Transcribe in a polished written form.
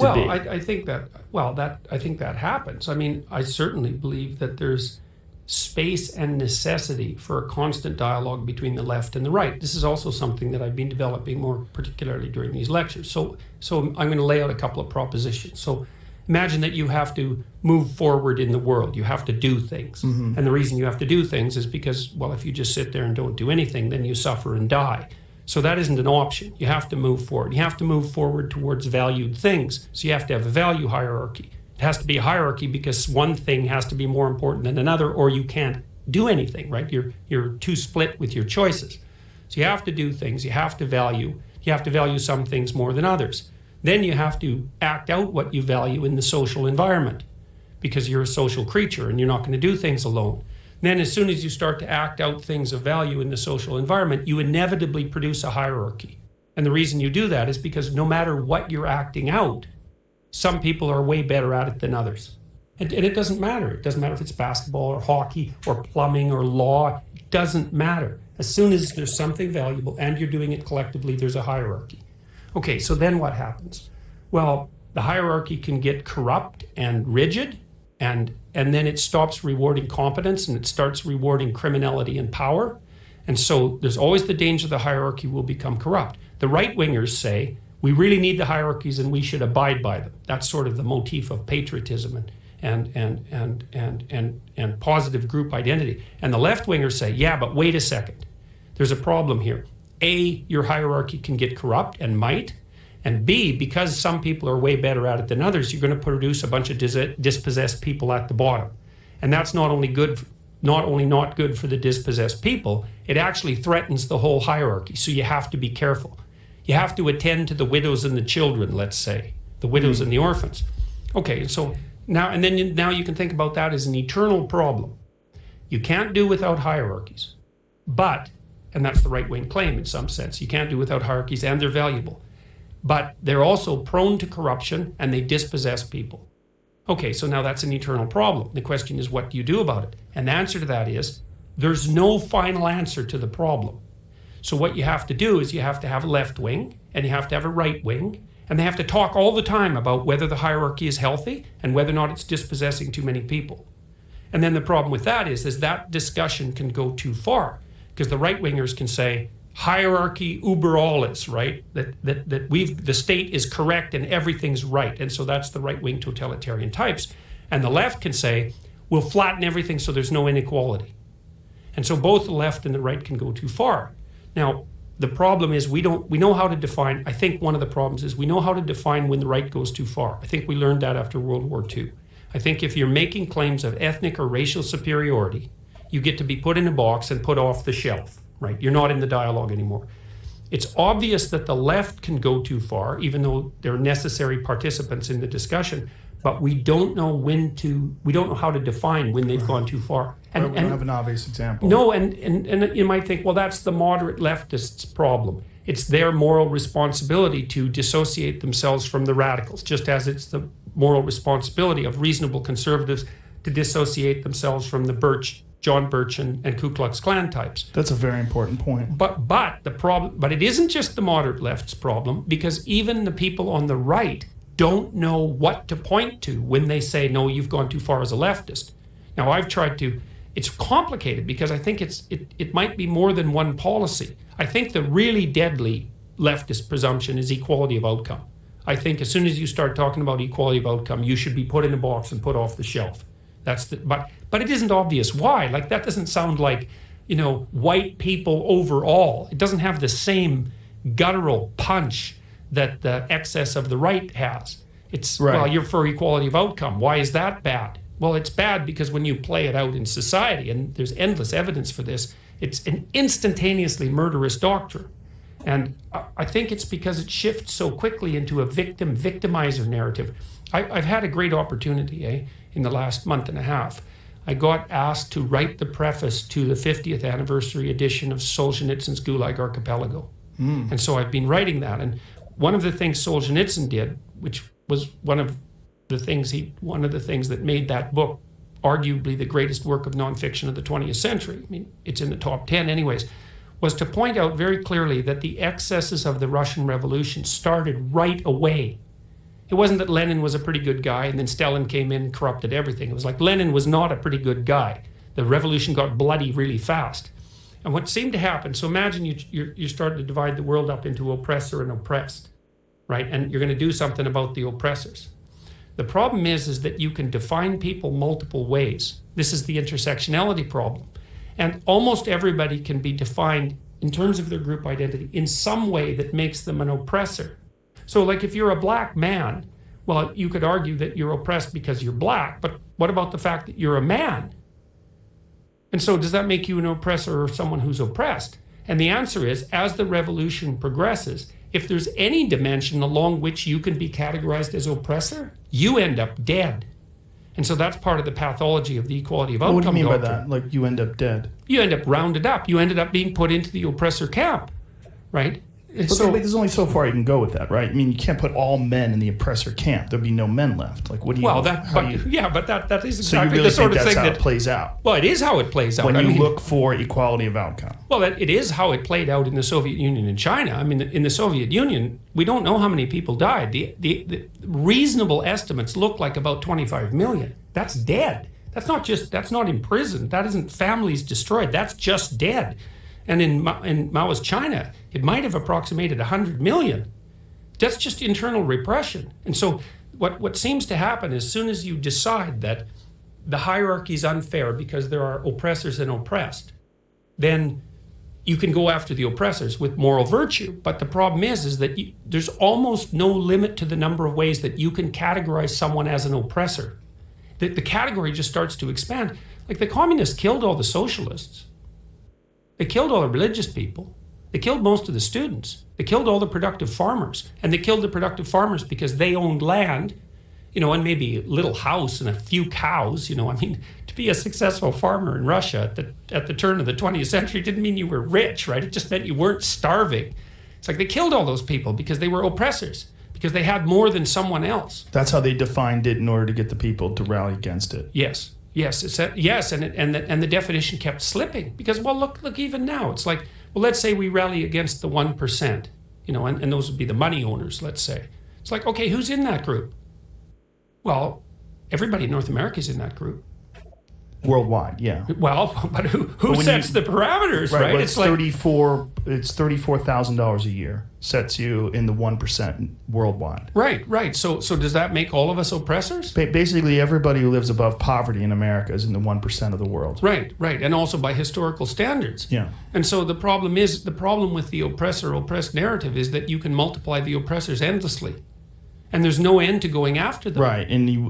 to be. Well, I think that happens. I mean, I certainly believe that there's space and necessity for a constant dialogue between the left and the right. This is also something that I've been developing more particularly during these lectures. So I'm going to lay out a couple of propositions. So imagine that you have to move forward in the world. You have to do things. And the reason you have to do things is because, well, if you just sit there and don't do anything, then you suffer and die. So that isn't an option. You have to move forward. You have to move forward towards valued things. So you have to have a value hierarchy. It has to be a hierarchy because one thing has to be more important than another, or you can't do anything, right? You're too split with your choices. So you have to do things. You have to value. You have to value some things more than others. Then you have to act out what you value in the social environment because you're a social creature and you're not going to do things alone. Then as soon as you start to act out things of value in the social environment, you inevitably produce a hierarchy. And the reason you do that is because no matter what you're acting out, some people are way better at it than others. And it doesn't matter. It doesn't matter if it's basketball or hockey or plumbing or law. It doesn't matter. As soon as there's something valuable and you're doing it collectively, there's a hierarchy. Okay, so then what happens? Well, the hierarchy can get corrupt and rigid, and then it stops rewarding competence and it starts rewarding criminality and power. And so there's always the danger the hierarchy will become corrupt. The right-wingers say, we really need the hierarchies and we should abide by them. That's sort of the motif of patriotism and positive group identity. And the left-wingers say, yeah, but wait a second. There's a problem here. A, your hierarchy can get corrupt and might. And B, because some people are way better at it than others, you're going to produce a bunch of dispossessed people at the bottom. And that's not only not good for the dispossessed people, it actually threatens the whole hierarchy. So you have to be careful. You have to attend to the widows and the children, let's say, the widows and the orphans. Okay, so now you can think about that as an eternal problem. You can't do without hierarchies, but, and that's the right-wing claim in some sense, you can't do without hierarchies and they're valuable, but they're also prone to corruption and they dispossess people. Okay, so now that's an eternal problem. The question is, what do you do about it? And the answer to that is, there's no final answer to the problem. So what you have to do is you have to have a left wing and you have to have a right wing, and they have to talk all the time about whether the hierarchy is healthy and whether or not it's dispossessing too many people. And then the problem with that is that discussion can go too far, because the right wingers can say hierarchy uber alles, right? That the state is correct and everything's right. And so that's the right wing totalitarian types. And the left can say, we'll flatten everything so there's no inequality. And so both the left and the right can go too far. Now, the problem is we know how to define, I think one of the problems is we know how to define when the right goes too far. I think we learned that after World War II. I think if you're making claims of ethnic or racial superiority, you get to be put in a box and put off the shelf, right? You're not in the dialogue anymore. It's obvious that the left can go too far, even though they're necessary participants in the discussion, but we don't know how to define when they've gone too far. And we don't have an obvious example. No, and you might think, well, that's the moderate leftists' problem. It's their moral responsibility to dissociate themselves from the radicals, just as it's the moral responsibility of reasonable conservatives to dissociate themselves from the John Birch and Ku Klux Klan types. That's a very important point. But it isn't just the moderate left's problem, because even the people on the right don't know what to point to when they say, no, you've gone too far as a leftist. Now, I've tried to, it's complicated because I think it might be more than one policy. I think the really deadly leftist presumption is equality of outcome. I think as soon as you start talking about equality of outcome, you should be put in a box and put off the shelf. But it isn't obvious why. Like, that doesn't sound like, white people overall. It doesn't have the same guttural punch that the excess of the right has. It's, right. Well, you're for equality of outcome. Why is that bad? Well, it's bad because when you play it out in society, and there's endless evidence for this, it's an instantaneously murderous doctrine. And I think it's because it shifts so quickly into a victimizer narrative. I've had a great opportunity, in the last month and a half. I got asked to write the preface to the 50th anniversary edition of Solzhenitsyn's Gulag Archipelago. And so I've been writing that. And one of the things Solzhenitsyn did, which was one of the things that made that book arguably the greatest work of nonfiction of the 20th century, I mean, it's in the top 10 anyways, was to point out very clearly that the excesses of the Russian Revolution started right away. It wasn't that Lenin was a pretty good guy and then Stalin came in and corrupted everything. It was like Lenin was not a pretty good guy. The revolution got bloody really fast. And what seemed to happen, so imagine you're starting to divide the world up into oppressor and oppressed, right? And you're going to do something about the oppressors. The problem is that you can define people multiple ways. This is the intersectionality problem. And almost everybody can be defined in terms of their group identity in some way that makes them an oppressor. So like if you're a black man, well, you could argue that you're oppressed because you're black, but what about the fact that you're a man? And so does that make you an oppressor or someone who's oppressed? And the answer is, as the revolution progresses, if there's any dimension along which you can be categorized as oppressor, you end up dead. And so that's part of the pathology of the equality of outcome What do you mean doctrine. by that? Like you end up dead? You end up rounded up. You ended up being put into the oppressor camp, right? And But there's only so far you can go with that, right? I mean, you can't put all men in the oppressor camp. There'd be no men left. Like, what do you? Well, that is exactly so you really the sort think of that's thing how that it plays out Well, it is how it plays out. when you look for equality of outcome. Well, it is how it played out in the Soviet Union and China. I mean, in the Soviet Union, we don't know how many people died. The reasonable estimates look like about 25 million. That's dead. That's not imprisoned. That isn't families destroyed. That's just dead. And in Mao's China, it might have approximated 100 million. That's just internal repression. And so what seems to happen as soon as you decide that the hierarchy is unfair because there are oppressors and oppressed, then you can go after the oppressors with moral virtue. But the problem is that there's almost no limit to the number of ways that you can categorize someone as an oppressor. The category just starts to expand. Like the communists killed all the socialists. They killed all the religious people. They killed most of the students. They killed all the productive farmers. And they killed the productive farmers because they owned land, and maybe a little house and a few cows. I mean, to be a successful farmer in Russia at the turn of the 20th century didn't mean you were rich, right? It just meant you weren't starving. It's like they killed all those people because they were oppressors, because they had more than someone else. That's how they defined it in order to get the people to rally against it. Yes. And the definition kept slipping because, well, look, even now, it's like, well, let's say we rally against the 1%, and those would be the money owners, let's say. It's like, okay, who's in that group? Well, everybody in North America is in that group. Worldwide, yeah. Well, but who sets the parameters, right? Well, it's $34,000 a year sets you in the 1% worldwide. Right. So does that make all of us oppressors? Basically, everybody who lives above poverty in America is in the 1% of the world. Right. And also by historical standards. Yeah. And so the problem with the oppressor-oppressed narrative is that you can multiply the oppressors endlessly. And there's no end to going after them. Right, and